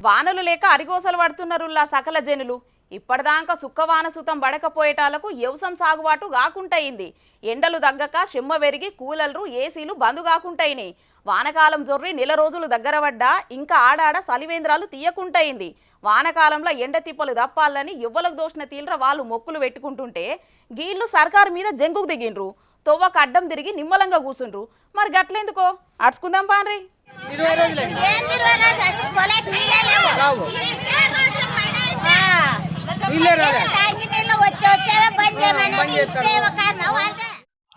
వానలు లేక అరిగోసలు పడుతున్నరుల్లా సకల జనులు. ఇప్పటిదాకా సుక్కవాన సుతం బడకపోయేటాలకు వ్యవసం సాగుబాటు కాకుంటయింది. ఎండలు దగ్గక చెమ్మ వెరిగి కూలర్లు ఏసీలు బంద్ కాకుంటయినాయి. వానకాలం జొర్రి నెల రోజులు దగ్గర పడ్డా ఇంకా ఆడాడ సలివేంద్రాలు తీయకుంటయింది. వానకాలంలో ఎండ తిప్పలు దప్పాలని ఎవ్వలకు దోషిన తీల్ర వాళ్ళు మొక్కులు పెట్టుకుంటుంటే గీళ్ళు సర్కారు మీద జంగుకు దిగిండ్రు. తొవ్వకు అడ్డం తిరిగి నిమ్మలంగా కూసుండ్రు. మరి గట్లెందుకో అడుచుకుందాం పాన్రి.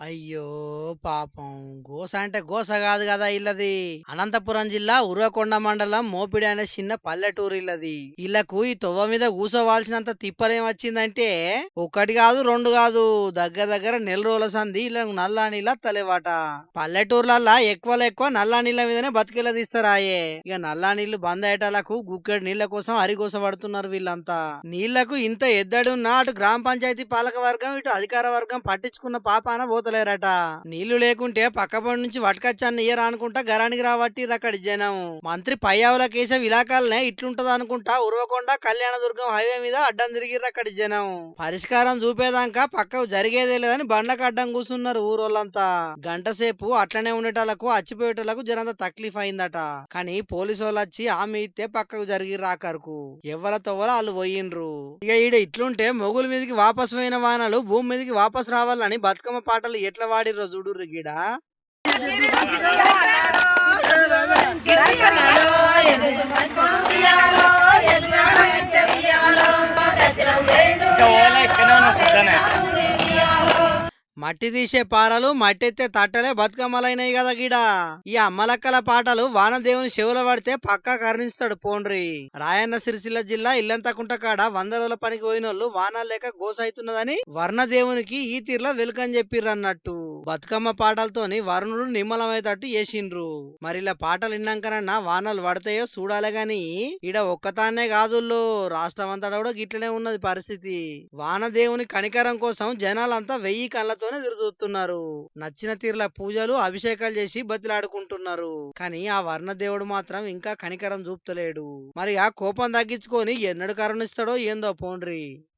అయ్యో పాపం గోస అంటే గోస కాదు కదా ఇల్లది. అనంతపురం జిల్లా ఉరవకొండ మండలం మోపిడి అనే చిన్న పల్లెటూరు ఇల్లది. ఇళ్లకు ఈ తొవ్వ మీద కూసోవాల్సినంత తిప్పలేం వచ్చిందంటే ఒకటి కాదు రెండు కాదు, దగ్గర దగ్గర నెల రోజుల సంది ఇళ్ళకు నల్లా నీళ్ళ తలేవాట. పల్లెటూర్లల్లా ఎక్కువ నల్లా నీళ్ళ మీదనే బతికేలా తీస్తారాయే. ఇక నల్లా నీళ్లు బంద్ అయ్యేటాలకు గుక్కెడు నీళ్ల కోసం అరిగోస పడుతున్నారు వీళ్ళంతా. నీళ్లకు ఇంత ఎద్దడి ఉన్నా అటు గ్రామ పంచాయతీ పాలక వర్గం ఇటు అధికార వర్గం పట్టించుకున్న పాపాన పోతలేరట. నీళ్లు లేకుంటే పక్కపడి నుంచి వటకచ్చాన్ని ఇయ్యరా అనుకుంటా గరానికి రాబట్టి అక్కడి జనం. మంత్రి పయ్యావుల కేశవ్ ఇలాకాలనే ఇట్లుంటది అనుకుంటా ఉరవకొండ కళ్యాణదుర్గం హైవే మీద అడ్డం తిరిగిర్రు అక్కడి జనం. పరిష్కారం చూపేదాకా పక్కకు జరిగేదే లేదని బండ్లకు అడ్డం కూర్చున్నారు ఊరోళ్ళంతా. గంట సేపు అట్లనే ఉండేటాలకు అచ్చిపోయేటోళ్లకు జరంత తక్లీఫ్ అయిందట. కానీ పోలీసు వాళ్ళు వచ్చి ఆమె ఇస్తే పక్కకు జరిగిర్రు ఆఖరుకు. ఎవ్వల తొవ్వల వాళ్ళు పోయిండ్రు. ఇక ఈడ ఇట్లుంటే మొగుల మీదకి వాపసు పోయిన వానలు భూమి మీదకి వాపసు రావాలని బతుకమ్మ పాటలు ఎట్లా వాడిర్రో చూడుర్రు గీడ. మట్టి తీసే పారలు మట్టెత్తే తట్టలే బతుకమ్మలైనాయి కదా గీడ. ఈ అమ్మలక్కల పాటలు వానదేవుని చెవుల పడితే పక్కా కరుణిస్తాడు పోండ్రి. రాయన్న సిరిసిల్ల జిల్లా ఇల్లంతకుంట కాడ 100 రోజుల పనికి పోయినోళ్ళు వానాలు లేక గోసైతున్నదని వర్ణదేవునికి ఈ తీర్ల వెలుకని చెప్పిర్రన్నట్టు. బతుకమ్మ పాటలతోని వరుణుడు నిమ్మలమయ్యేటట్టు చేసిండ్రు. మరి ఇలా పాటలు విన్నాకనన్నా వానలు పడతాయో చూడాలే గాని ఈడ ఒక్కతానే కాదుల్లో, రాష్ట్రం అంతటా కూడా గిట్లనే ఉన్నది పరిస్థితి. వానదేవుని కనికరం కోసం జనాలంతా 1000 కళ్ళతో ఎదురు చూస్తున్నారు. నచ్చిన తీర్ల పూజలు అభిషేకాలు చేసి బతిలాడుకుంటున్నారు. కానీ ఆ వర్ణదేవుడు మాత్రం ఇంకా కనికరం చూపుతలేడు. మరి ఆ కోపం తగ్గించుకొని ఎన్నడు కరుణిస్తాడో ఏందో పోండ్రి.